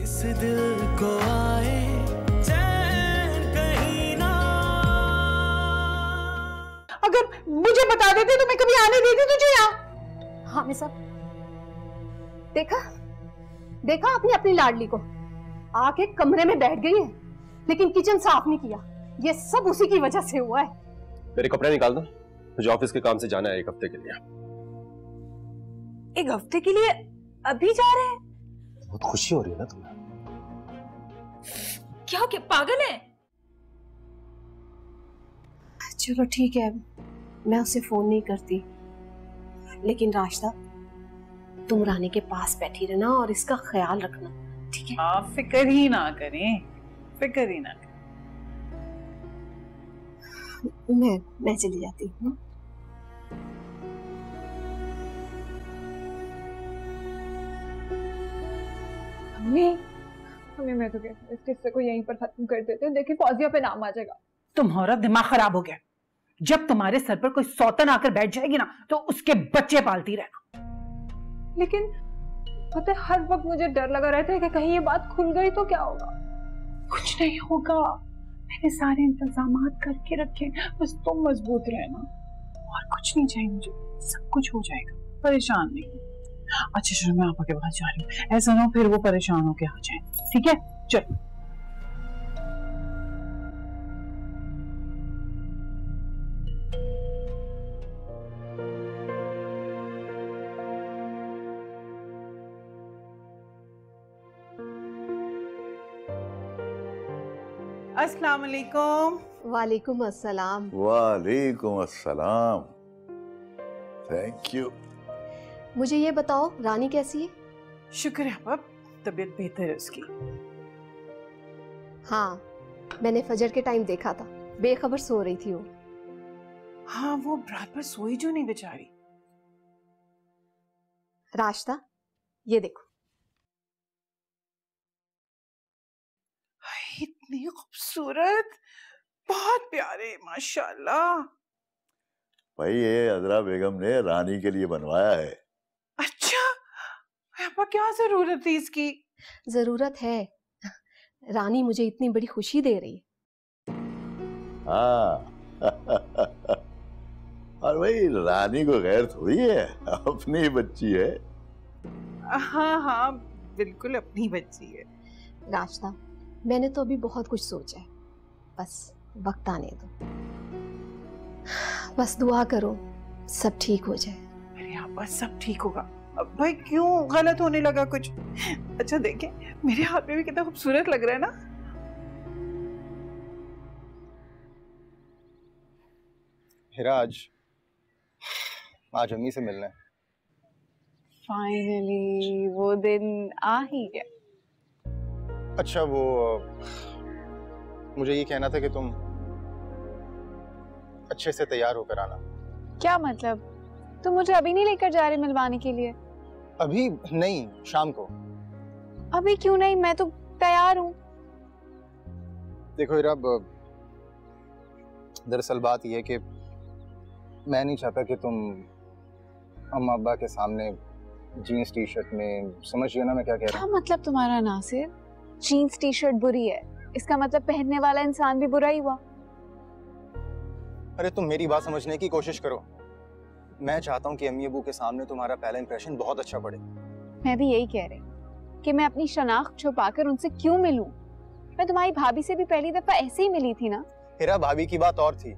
इस दिल को आए चैन कहीं ना। अगर मुझे बता देते तो मैं कभी आने देती तुझे यहाँ। हाँ मैं सब देखा देखा आपने अपनी लाडली को, आके कमरे में बैठ गई है लेकिन किचन साफ नहीं किया। ये सब उसी की वजह से हुआ है। मेरे कपड़े निकाल दो, मुझे ऑफिस के काम से जाना है 1 हफ्ते के लिए। 1 हफ्ते के लिए अभी जा रहे हैं? बहुत खुशी हो रही है ना तुम्हें? क्या पागल है? चलो ठीक है, मैं उसे फोन नहीं करती, लेकिन राशिदा तुम रानी के पास बैठी रहना और इसका ख्याल रखना, ठीक है? आप फिक्र ही ना करें, फिक्र ही ना करें। मैं चली जाती हूँ। हमें मैं तो कहती हूँ इस किस्से को यहीं पर खत्म कर देते हैं। देखिए फौजिया पे नाम आ जाएगा। तुम्हारा दिमाग खराब हो गया। जब तुम्हारे सर पर कोई सौतन आकर बैठ जाएगी ना तो उसके बच्चे पालती रहना। लेकिन पता है हर वक्त मुझे डर लगा रहता है कि कहीं ये बात खुल गई तो क्या होगा। कुछ नहीं होगा, मैंने सारे इंतजामात करके रखे, बस तुम मजबूत रहना और कुछ नहीं चाहिए मुझे, सब कुछ हो जाएगा, परेशान नहीं। अच्छा चलो मैं आपा के पास जा रही हूँ, ऐसा ना हो फिर वो परेशान होके आ जाए, ठीक है? चलो। अस्सलाम वालेकुम। वालेकुम अस्सलाम। वालेकुम अस्सलाम। Thank you. मुझे ये बताओ रानी कैसी है? शुक्र है अब तबीयत बेहतर है उसकी। हाँ मैंने फजर के टाइम देखा था, बेखबर सो रही थी वो। हाँ वो रात भर सोई जो नहीं बेचारी। राशिदा ये देखो। इतनी खूबसूरत, बहुत प्यारे, माशाल्लाह। भाई ये अजरा बेगम ने रानी के लिए बनवाया है। अच्छा, आपा क्या जरूरत थी इसकी? जरूरत है, रानी मुझे इतनी बड़ी खुशी दे रही है। हाँ और भाई रानी को गैर थोड़ी है, अपनी बच्ची है। हाँ हाँ बिल्कुल अपनी बच्ची है। राशिदा मैंने तो अभी बहुत कुछ सोचा है, बस वक्त आने दो, बस दुआ करो सब ठीक हो जाए। अरे हाँ बस सब ठीक होगा। अब भाई क्यों गलत होने लगा कुछ? अच्छा देखें मेरे हाथ में भी कितना खूबसूरत लग रहा है ना। हिरा आज अम्मी से मिलना है। फाइनली वो दिन आ ही गया। अच्छा वो मुझे ये कहना था कि तुम अच्छे से तैयार होकर आना। क्या मतलब? तुम मुझे अभी नहीं लेकर जा रहे मिलवाने के लिए? अभी नहीं, शाम को। अभी क्यों नहीं? मैं तो तैयार हूँ। देखो हिरा, दरअसल बात यह है कि मैं नहीं चाहता कि तुम अम्मा अब्बा के सामने जीन्स टी शर्ट में, समझिए ना मैं क्या कह रहा हूँ। क्या मतलब तुम्हारा नासिर? जीन्स टी शर्ट बुरी है इसका मतलब पहनने वाला इंसान भी बुरा ही हुआ? अरे तुम मेरी बात समझने की कोशिश करो। मैं चाहता हूँ कि अम्मी अबू के सामने तुम्हारा पहला इंप्रेशन बहुत अच्छा पड़े। मैं भी यही कह रही कि मैं अपनी शनाख्त छुपाकर उनसे क्यों मिलूं? मैं तुम्हारी भाभी से भी पहली दफा ऐसे ही मिली थी ना। हिरा भाभी की बात और थी,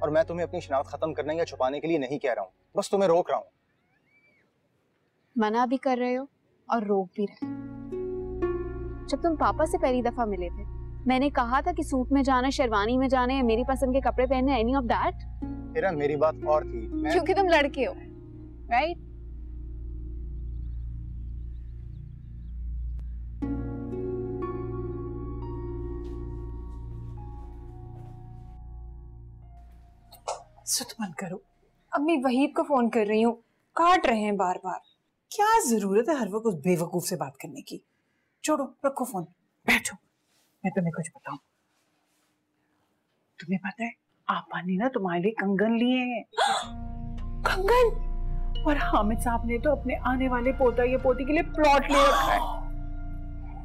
और मैं तुम्हें अपनी शनाख्त खत्म करने या छुपाने के लिए नहीं कह रहा हूँ, बस तुम्हें रोक रहा हूँ। मना भी कर रहे हो और रोक भी रहे हो। जब तुम पापा से पहली दफा मिले थे मैंने कहा था कि सूट में जाना, शेरवानी में जाना या मेरी पसंद के कपड़े पहनने, एनी ऑफ दैट? हिरा मेरी बात और थी। क्योंकि तुम लड़के हो, राइट? सुत बंद करो। अम्मी वहीद को फोन कर रही हूँ, काट रहे हैं बार बार। क्या जरूरत है हर वक्त उस बेवकूफ से बात करने की? छोड़ो, रखो फोन, बैठो, मैं तुम्हें कुछ बताऊं। तुम्हें पता है आपा ने ना तुम्हारे लिए कंगन लिए हैं। कंगन? और हामिद साहब ने तो अपने आने वाले पोता या पोती के लिए प्लॉट ले रखा है।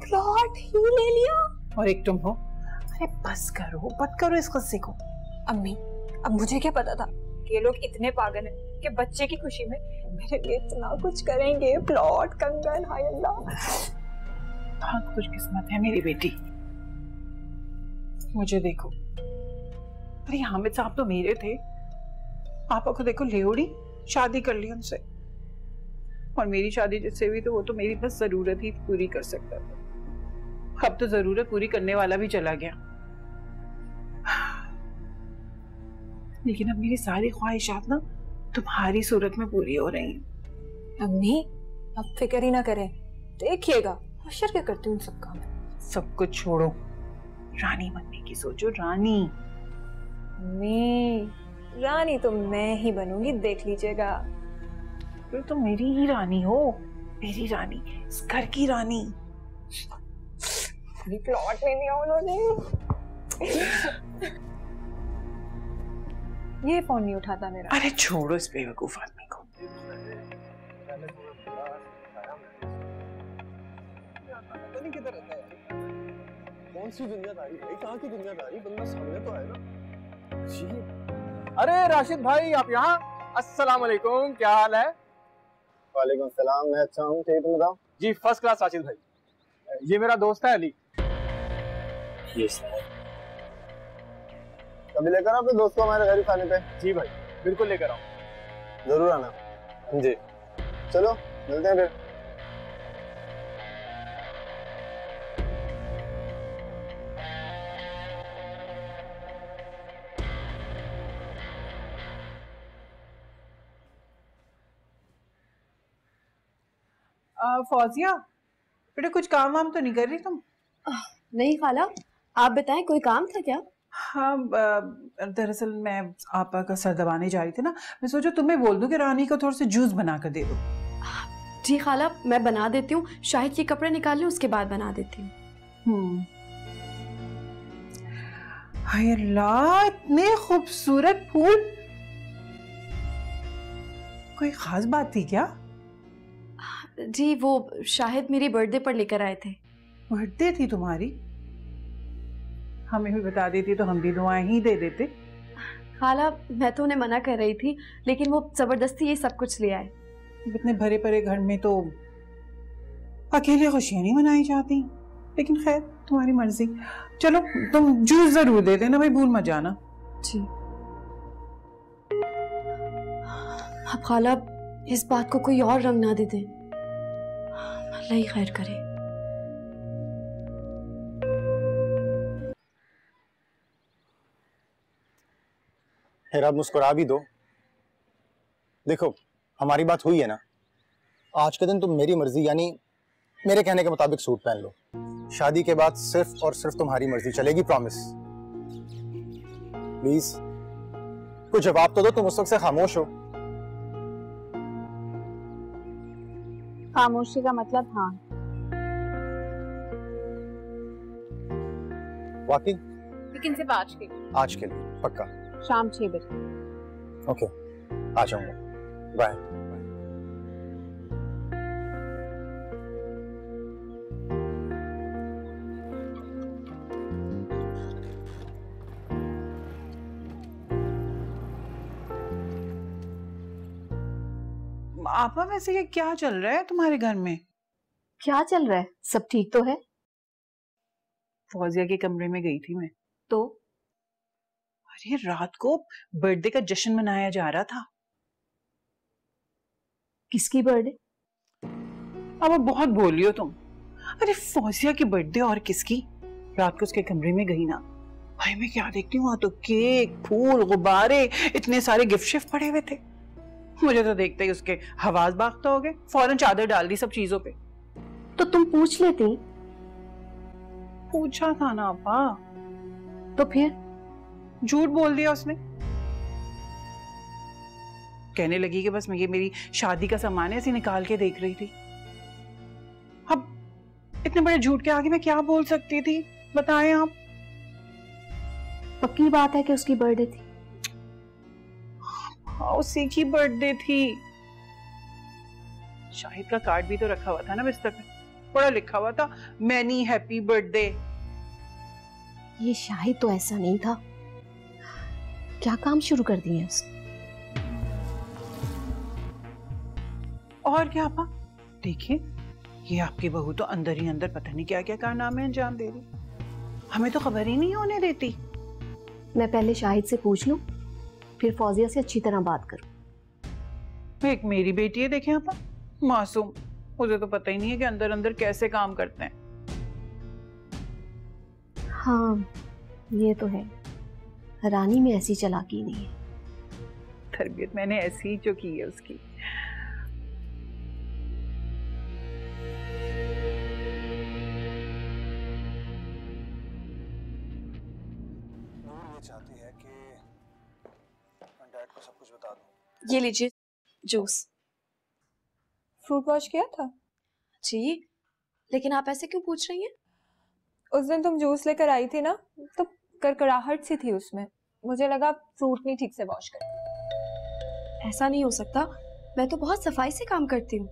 प्लॉट ही ले लिया। और एक तुम हो। अरे बस करो इस गुस्से को। अम्मी, अब मुझे क्या पता था कि ये लोग इतने पागल हैं कि बच्चे की खुशी में मेरे लिए इतना कुछ करेंगे। प्लॉट, कंगन, हाय अल्लाह। बहुत खुशकिस्मत है मेरी बेटी। मुझे देखो, अरे हामिद साहब तो मेरे थे, पापा को देखो लेओड़ी शादी कर ली उनसे, और मेरी शादी जिससे हुई तो वो तो मेरी बस जरूरत ही पूरी कर सकता था। अब तो जरूरत पूरी करने वाला भी चला गया। लेकिन अब मेरी सारी ख्वाहिशात ना तुम्हारी सूरत में पूरी हो रही हैं। अम्मी, अब फिक्र ही ना करें, देखिएगा होशियार क्या करती हूँ सब काम। सब कुछ छोड़ो, रानी बनने की सोचो। रानी अम्मी, रानी तो मैं ही बनूंगी, देख लीजिएगा। फिर तो मेरी ही रानी हो, मेरी रानी, इस घर की रानी। प्लॉट ले लिया उन्होंने। ये फोन नहीं उठाता मेरा। अरे छोड़ो इस बेवकूफ आदमी को। कौन सी दुनियादारी भाई, कहाँ की दुनियादारी, बंदा सामने तो आए ना। जी अरे राशिद भाई, आप यहाँ? अस्सलाम वालेकुम, क्या हाल है? वालेकुम सलाम, मैं अच्छा हूँ, ठीक तुम बताओ? जी फर्स्ट क्लास राशिद भाई। ये मेरा दोस्त है अली। कभी लेकर आओ अपने दोस्त को हमारे घर खाने पे। जी भाई बिल्कुल लेकर आओ। जरूर आना। जी चलो मिलते हैं फिर। फौजिया बेटा, कुछ काम वाम तो नहीं कर रही तुम? नहीं खाला, आप बताएं कोई काम था क्या? हाँ, दरअसल मैं आपा का सर दबाने जा रही थी ना, मैं सोचा तुम्हें बोल दूं कि रानी को थोड़ा सा जूस बना कर दे दो। जी खाला, मैं बना देती हूँ। शाहिद के कपड़े निकाल लूं, उसके बाद बना देती हूँ। हाय अल्लाह, इतने खूबसूरत फूल। कोई खास बात थी क्या? जी वो शाहिद मेरी बर्थडे पर लेकर आए थे। बर्थडे थी तुम्हारी? हमें भी बता देती तो हम भी दुआएं ही दे देते। खाला, मैं तो उन्हें मना कर रही थी, लेकिन वो जबरदस्ती ये सब कुछ ले आए। इतने भरे परे घर में तो अकेले खुशियां नहीं मनाई जाती, लेकिन खैर तुम्हारी मर्जी। चलो तुम जूस जरूर दे देना भाई, भूल मत जाना। जी। अब खाला, इस बात को कोई और रंग ना दे दे, अल्लाह ही खैर करे। खैर आप मुस्कुरा भी दो। देखो हमारी बात हुई है ना, आज के दिन तुम मेरी मर्जी यानी मेरे कहने के मुताबिक सूट पहन लो। शादी के बाद सिर्फ और सिर्फ तुम्हारी मर्जी चलेगी, प्रॉमिस। प्लीज कुछ जवाब तो दो, तुम उस वक्त से खामोश हो। खामोशी का मतलब हाँ। वाकई? लेकिन सिर्फ आज के लिए। आज के लिए पक्का? शाम 6 बजे। ओके, आ जाऊंगा। बाय। आपा वैसे ये क्या चल रहा है तुम्हारे घर में? क्या चल रहा है? सब ठीक तो है? फौजिया के कमरे में गई थी मैं तो अरे रात को बर्थडे का जश्न मनाया जा रहा था। किसकी बर्थडे? अब बहुत बोल रही हो तुम। अरे फौजिया की बर्थडे और किसकी? रात को उसके कमरे में गई ना भाई, मैं क्या देखती हूँ, तो केक, फूल, गुब्बारे, इतने सारे गिफ्ट शिफ्ट पड़े हुए थे। मुझे तो देखते ही उसके हवास बाख्ता हो गए, फौरन चादर डाल दी सब चीजों पे। तो तुम पूछ लेती। पूछा था ना आपा। तो फिर झूठ बोल दिया उसने। कहने लगी कि बस ये मेरी शादी का सामान है, ऐसे निकाल के देख रही थी। अब इतने बड़े झूठ के आगे मैं क्या बोल सकती थी, बताएं आप। पक्की बात है कि उसकी बर्थडे थी? हाँ, उसी की बर्थडे थी। शाहिद का कार्ड भी तो रखा हुआ था ना बिस्तर पे। बड़ा लिखा हुआ था मैनी हैप्पी बर्थडे। ये शाहिद तो ऐसा नहीं था। क्या काम शुरू कर दिए उसने? और क्या आपा, देखिए ये आपकी बहू तो अंदर ही अंदर पता नहीं क्या क्या कारनामे अंजाम दे रही, हमें तो खबर ही नहीं होने देती। मैं पहले शाहिद से पूछ लूं, फिर फौजिया से अच्छी तरह बात करूं। एक मेरी बेटी है, देखें आपा, मासूम, मुझे तो पता ही नहीं है कि अंदर अंदर कैसे काम करते हैं। हाँ ये तो है, रानी में ऐसी चालाकी नहीं है। तरबियत मैंने ऐसी ही जो की है उसकी। चाहती है कि मैं डैड को सब कुछ बता दूं। ये लीजिए जूस। फ्रूट वॉश किया था? जी, लेकिन आप ऐसे क्यों पूछ रही हैं? उस दिन तुम जूस लेकर आई थी ना, तो करकराहट सी थी उसमें, मुझे लगा फ्रूट नहीं ठीक से वॉश कर। ऐसा नहीं हो सकता, मैं तो बहुत सफाई से काम करती हूँ।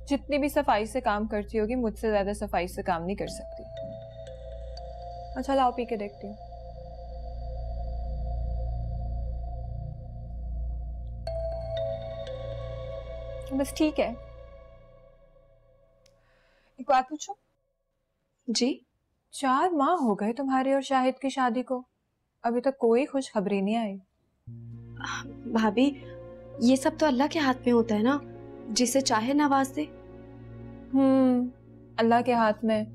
जितनी भी सफाई से काम करती होगी, मुझसे ज्यादा सफाई से काम नहीं कर सकती। अच्छा लाओ पी के देखती हूँ। बस ठीक है। एक बात पूछो? जी? 4 माह हो गए तुम्हारे और शाहिद की शादी को, अभी तक कोई खुशखबरी नहीं आई। भाभी, ये सब तो अल्लाह के हाथ में होता है ना, जिसे चाहे नवाज दे। अल्लाह के हाथ में,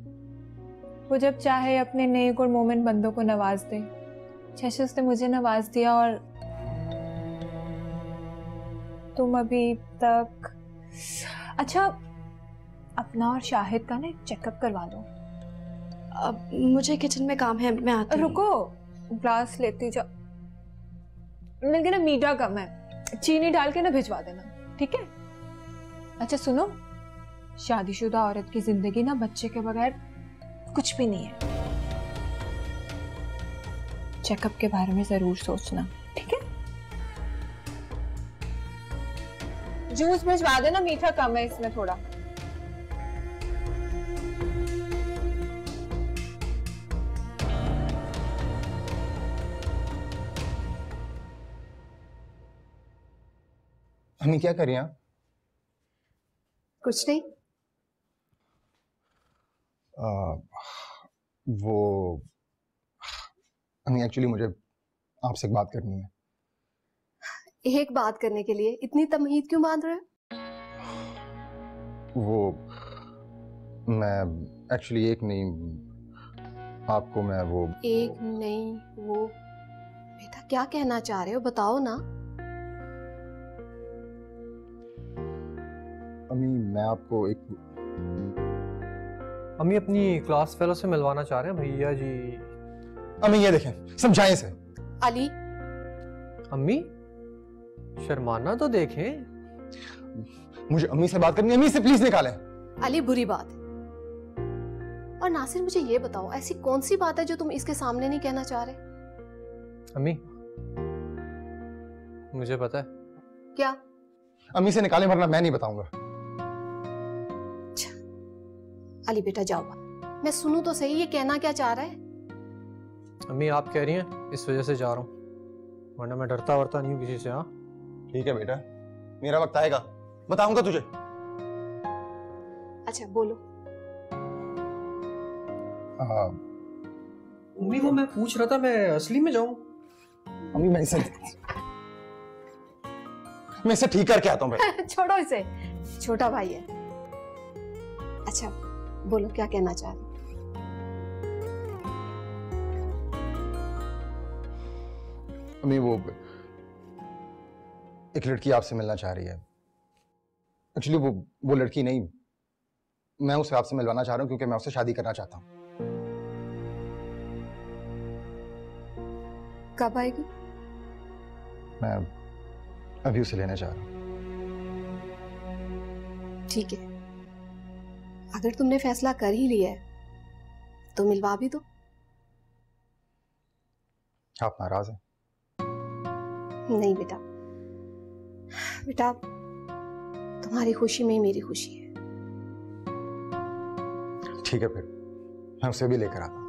वो जब चाहे अपने नेक और मोमिन बंदों को नवाज दे, जैसे उसने मुझे नवाज दिया। और तुम अभी तक, अच्छा अपना और शाहिद का ना एक चेकअप करवा दो। अब मुझे किचन में काम है, मैं आती हूँ। रुको, ग्लास लेती जा। मिल ना मीठा कम है, चीनी डाल के ना भिजवा देना, ठीक है? अच्छा सुनो, शादीशुदा औरत की जिंदगी ना बच्चे के बगैर कुछ भी नहीं है। चेकअप के बारे में जरूर सोचना, ठीक है? जूस भिजवा देना, मीठा कम है इसमें थोड़ा। अम्मी क्या कर रही हैं आप? कुछ नहीं। वो अम्मी एक्चुअली मुझे आपसे एक बात करनी है। एक बात करने के लिए इतनी तमहीद क्यों बांध रहे हो? वो मैं एक्चुअली एक नहीं, आपको मैं वो एक नहीं वो, बेटा क्या कहना चाह रहे हो, बताओ ना। अम्मी मैं आपको एक, अम्मी अपनी क्लास फेलो से मिलवाना चाह रहे हैं भैया जी। अम्मी ये देखें, समझाएं इसे। अली, अम्मी शर्माना तो देखें। मुझे अम्मी से बात करनी है, अम्मी से प्लीज निकालें। अली बुरी बात है। और नासिर मुझे ये बताओ, ऐसी कौन सी बात है जो तुम इसके सामने नहीं कहना चाह रहे? अम्मी मुझे पता है। क्या? अम्मी से निकालें वरना मैं नहीं बताऊंगा। अली बेटा जाओ, मैं सुनूं तो सही, ये कहना क्या चाह रहा है? अम्मी आप कह रही हैं इस वजह से जा रहा हूँ, वरना मैं डरता वरता नहीं हूँ किसी से। हाँ ठीक है बेटा, मेरा वक्त आएगा, बताऊंगा तुझे। अच्छा बोलो। अम्मी वो मैं पूछ रहा था, मैं असली में जाऊं? अम्मी मैं इसे ठीक करके आता हूँ। छोड़ो इसे, छोटा भाई है। अच्छा बोलो क्या कहना चाह रहे? अम्मी वो एक लड़की आपसे मिलना चाह रही है। एक्चुअली वो लड़की नहीं, मैं उसे आपसे मिलवाना चाह रहा हूँ क्योंकि मैं उससे शादी करना चाहता हूँ। कब आएगी? मैं अभी उसे लेने चाह रहा हूँ। ठीक है, अगर तुमने फैसला कर ही लिया है तो मिलवा भी दो। आप नाराज हैं? नहीं बेटा, बेटा तुम्हारी खुशी में ही मेरी खुशी है। ठीक है, फिर मैं उसे भी लेकर आता हूँ।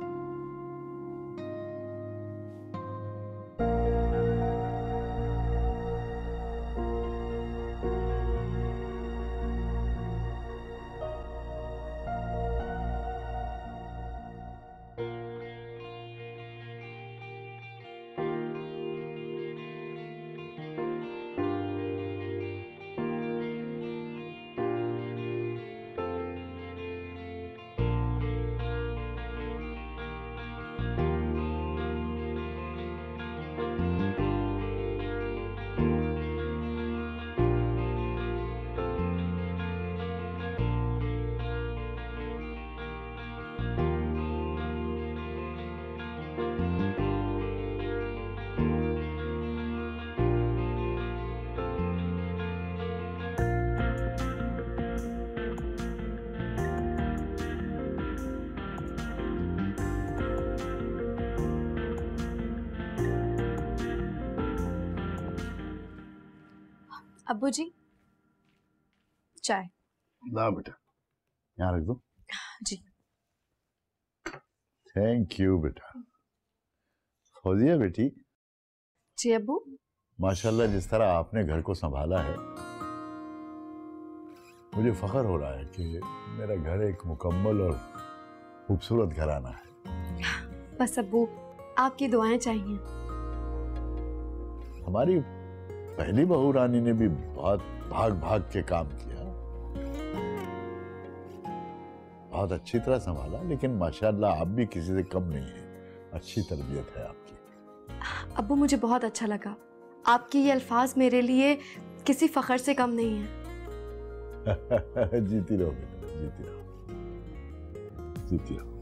अब्बू जी, चाय। ला बेटा, यहाँ रख दो। जी। थैंक यू बेटा। फौजिया बेटी। जी अब्बू। माशाल्लाह, जिस तरह आपने घर को संभाला है, मुझे फख्र हो रहा है कि मेरा घर एक मुकम्मल और खूबसूरत घराना है। बस अब्बू, आपकी दुआएं चाहिए। हमारी पहली बहू रानी ने भी बहुत भाग भाग के काम किया, बहुत अच्छी तरह संभाला, लेकिन माशाल्लाह आप भी किसी से कम नहीं है। अच्छी तरबियत है आपकी। अब्बू, मुझे बहुत अच्छा लगा। आपके ये अल्फाज मेरे लिए किसी फख्र से कम नहीं है। जीती रहो बेटा, जीती रहो, जीती रहो।